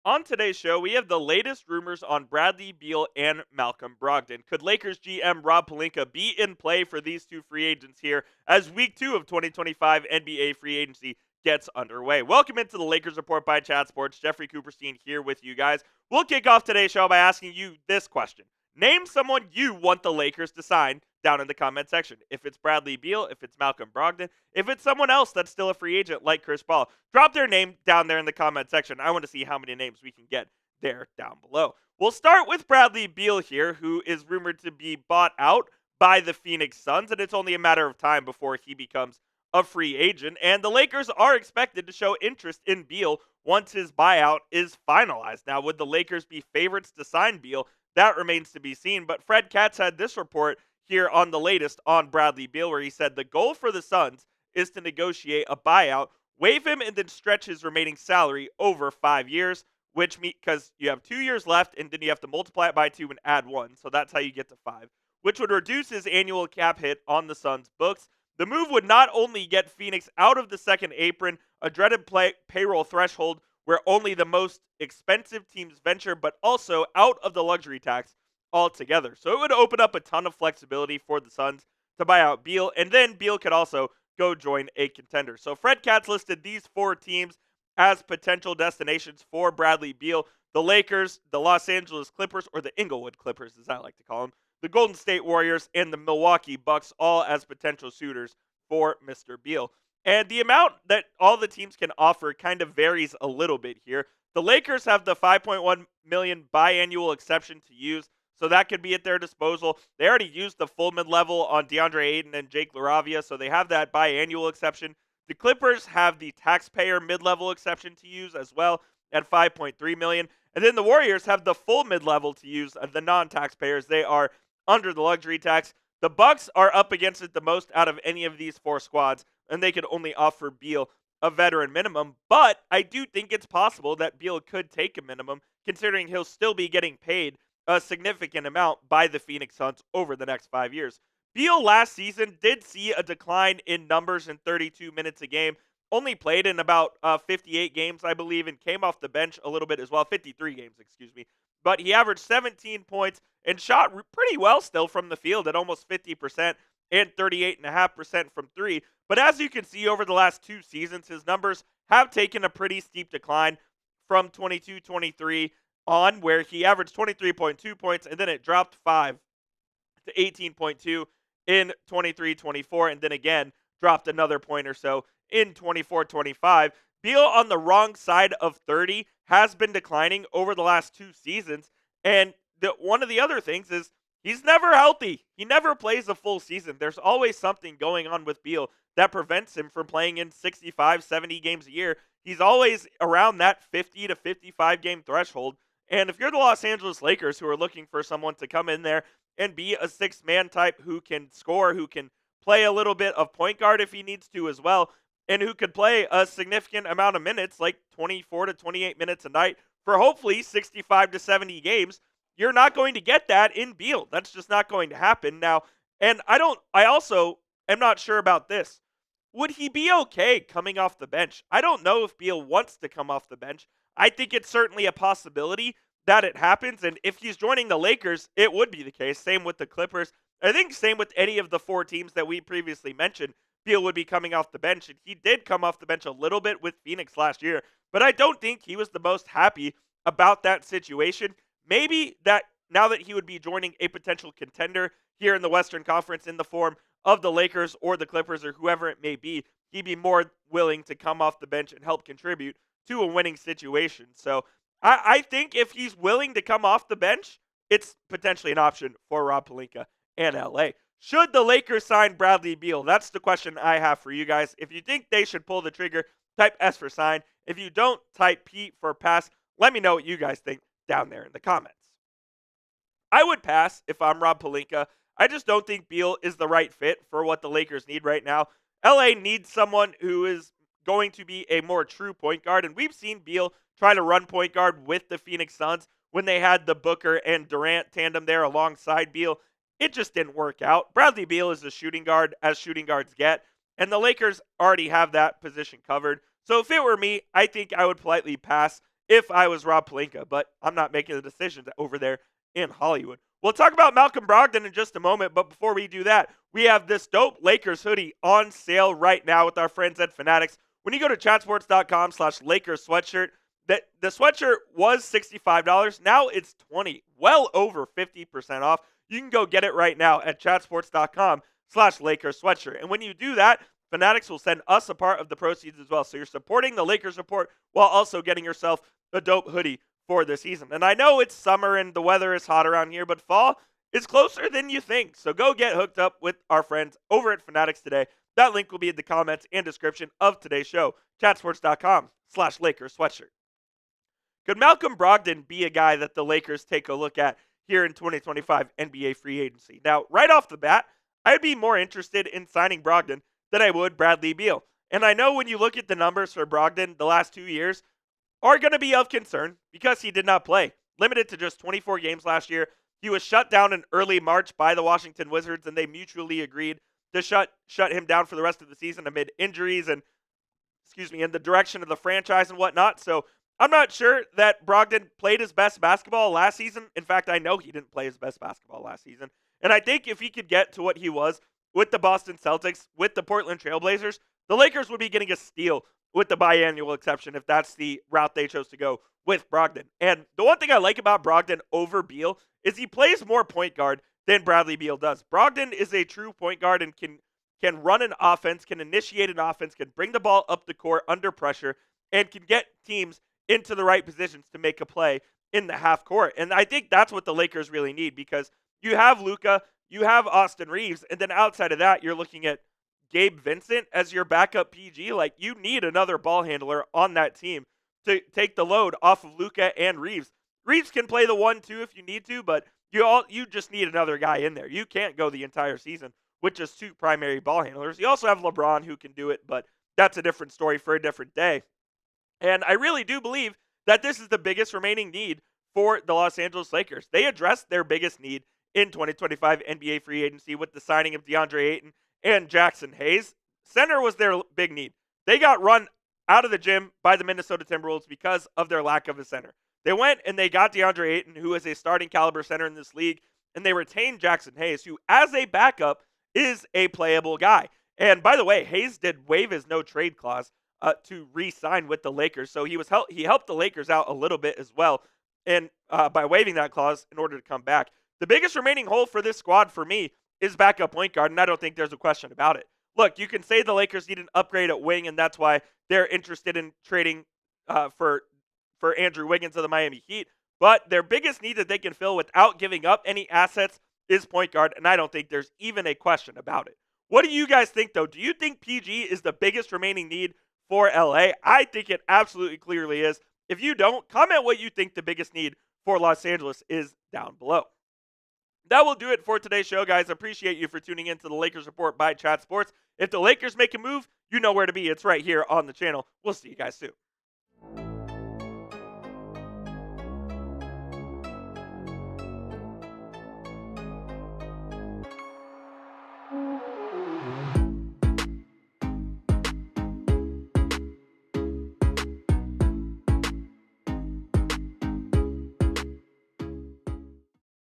On today's show, we have the latest rumors on Bradley Beal and Malcolm Brogdon. Could Lakers GM Rob Pelinka be in play for these two free agents here as week 2 of 2025 NBA free agency gets underway? Welcome into the Lakers Report by Chat Sports. Jeffrey Cooperstein here with you guys. We'll kick off today's show by asking you this question. Name someone you want the Lakers to sign down in the comment section. If it's Bradley Beal, if it's Malcolm Brogdon, if it's someone else that's still a free agent like Chris Paul, drop their name down there in the comment section. I want to see how many names we can get there down below. We'll start with Bradley Beal here, who is rumored to be bought out by the Phoenix Suns, and it's only a matter of time before he becomes a free agent. And the Lakers are expected to show interest in Beal once his buyout is finalized. Now, would the Lakers be favorites to sign Beal? That remains to be seen, but Fred Katz had this report here on the latest on Bradley Beal, where he said the goal for the Suns is to negotiate a buyout, waive him, and then stretch his remaining salary over 5 years, which because you have 2 years left, and then you have to multiply it by 2 and add 1, so that's how you get to 5, which would reduce his annual cap hit on the Suns' books. The move would not only get Phoenix out of the second apron, a dreaded payroll threshold where only the most expensive teams venture, but also out of the luxury tax altogether. So it would open up a ton of flexibility for the Suns to buy out Beal, and then Beal could also go join a contender. So Fred Katz listed these 4 teams as potential destinations for Bradley Beal: the Lakers, the Los Angeles Clippers, or the Inglewood Clippers as I like to call them, the Golden State Warriors, and the Milwaukee Bucks, all as potential suitors for Mr. Beal. And the amount that all the teams can offer kind of varies a little bit here. The Lakers have the $5.1 million biannual exception to use, so that could be at their disposal. They already used the full mid-level on Deandre Ayton and Jake LaRavia, so they have that biannual exception. The Clippers have the taxpayer mid-level exception to use as well at $5.3 million. And then the Warriors have the full mid-level to use, the non-taxpayers. They are under the luxury tax. The Bucks are up against it the most out of any of these 4 squads, and they could only offer Beal a veteran minimum. But I do think it's possible that Beal could take a minimum, considering he'll still be getting paid a significant amount by the Phoenix Suns over the next 5 years. Beal last season did see a decline in numbers in 32 minutes a game, only played in about 58 games, I believe, and came off the bench a little bit as well, 53 games, excuse me. But he averaged 17 points and shot pretty well still from the field at almost 50% and 38.5% from 3. But as you can see over the last 2 seasons, his numbers have taken a pretty steep decline from 22-23 on, where he averaged 23.2 points, and then it dropped 5 to 18.2 in 23-24, and then again dropped another point or so in 24-25. Beal on the wrong side of 30 has been declining over the last 2 seasons, and one of the other things is he's never healthy. He never plays a full season. There's always something going on with Beal that prevents him from playing in 65, 70 games a year. He's always around that 50 to 55 game threshold. And if you're the Los Angeles Lakers, who are looking for someone to come in there and be a 6-man type who can score, who can play a little bit of point guard if he needs to as well, and who could play a significant amount of minutes, like 24 to 28 minutes a night for hopefully 65 to 70 games, you're not going to get that in Beal. That's just not going to happen. Now, and I also am not sure about this. Would he be okay coming off the bench? I don't know if Beal wants to come off the bench. I think it's certainly a possibility that it happens, and if he's joining the Lakers, it would be the case. Same with the Clippers. I think same with any of the 4 teams that we previously mentioned. Beal would be coming off the bench, and he did come off the bench a little bit with Phoenix last year, but I don't think he was the most happy about that situation. Maybe that now that he would be joining a potential contender here in the Western Conference in the form of the Lakers or the Clippers or whoever it may be, he'd be more willing to come off the bench and help contribute to a winning situation. So I think if he's willing to come off the bench, it's potentially an option for Rob Pelinka and LA. Should the Lakers sign Bradley Beal? That's the question I have for you guys. If you think they should pull the trigger, type S for sign. If you don't, type P for pass. Let me know what you guys think down there in the comments. I would pass if I'm Rob Pelinka. I just don't think Beal is the right fit for what the Lakers need right now. LA needs someone who is going to be a more true point guard, and we've seen Beal try to run point guard with the Phoenix Suns when they had the Booker and Durant tandem there alongside Beal. It just didn't work out. Bradley Beal is a shooting guard as shooting guards get, and the Lakers already have that position covered. So if it were me, I think I would politely pass if I was Rob Pelinka, but I'm not making the decisions over there in Hollywood. We'll talk about Malcolm Brogdon in just a moment, but before we do that, we have this dope Lakers hoodie on sale right now with our friends at Fanatics. When you go to chatsports.com/Lakers sweatshirt, the sweatshirt was $65. Now it's $20, well over 50% off. You can go get it right now at chatsports.com/Lakers sweatshirt. And when you do that, Fanatics will send us a part of the proceeds as well. So you're supporting the Lakers report while also getting yourself a dope hoodie for the season. And I know it's summer and the weather is hot around here, but fall is closer than you think. So go get hooked up with our friends over at Fanatics today. That link will be in the comments and description of today's show. Chatsports.com/Lakers sweatshirt. Could Malcolm Brogdon be a guy that the Lakers take a look at here in 2025 NBA free agency? Now, right off the bat, I'd be more interested in signing Brogdon than I would Bradley Beal. And I know when you look at the numbers for Brogdon the last 2 years are going to be of concern because he did not play. Limited to just 24 games last year. He was shut down in early March by the Washington Wizards, and they mutually agreed to shut him down for the rest of the season amid injuries and, in the direction of the franchise and whatnot. So I'm not sure that Brogdon played his best basketball last season. In fact, I know he didn't play his best basketball last season. And I think if he could get to what he was with the Boston Celtics, with the Portland Trailblazers, the Lakers would be getting a steal with the biannual exception if that's the route they chose to go with Brogdon. And the one thing I like about Brogdon over Beal is he plays more point guard than Bradley Beal does. Brogdon is a true point guard and can run an offense, can initiate an offense, can bring the ball up the court under pressure, and can get teams into the right positions to make a play in the half court. And I think that's what the Lakers really need because you have Luka, you have Austin Reaves, and then outside of that, you're looking at Gabe Vincent as your backup PG. Like, you need another ball handler on that team to take the load off of Luka and Reaves. Reaves can play the 1-2 if you need to, but you just need another guy in there. You can't go the entire season with just two primary ball handlers. You also have LeBron who can do it, but that's a different story for a different day. And I really do believe that this is the biggest remaining need for the Los Angeles Lakers. They addressed their biggest need in 2025 NBA free agency with the signing of Deandre Ayton and Jaxson Hayes. Center was their big need. They got run out of the gym by the Minnesota Timberwolves because of their lack of a center. They went and they got Deandre Ayton, who is a starting caliber center in this league, and they retained Jaxson Hayes, who as a backup is a playable guy. And by the way, Hayes did waive his no-trade clause to re-sign with the Lakers. So he helped the Lakers out a little bit as well, and by waiving that clause in order to come back. The biggest remaining hole for this squad for me is backup point guard, and I don't think there's a question about it. Look, you can say the Lakers need an upgrade at wing, and that's why they're interested in trading for Andrew Wiggins of the Miami Heat. But their biggest need that they can fill without giving up any assets is point guard, and I don't think there's even a question about it. What do you guys think, though? Do you think PG is the biggest remaining need for LA? I think it absolutely clearly is. If you don't, comment what you think the biggest need for Los Angeles is down below. That will do it for today's show, guys. Appreciate you for tuning in to the Lakers Report by Chat Sports. If the Lakers make a move, you know where to be. It's right here on the channel. We'll see you guys soon.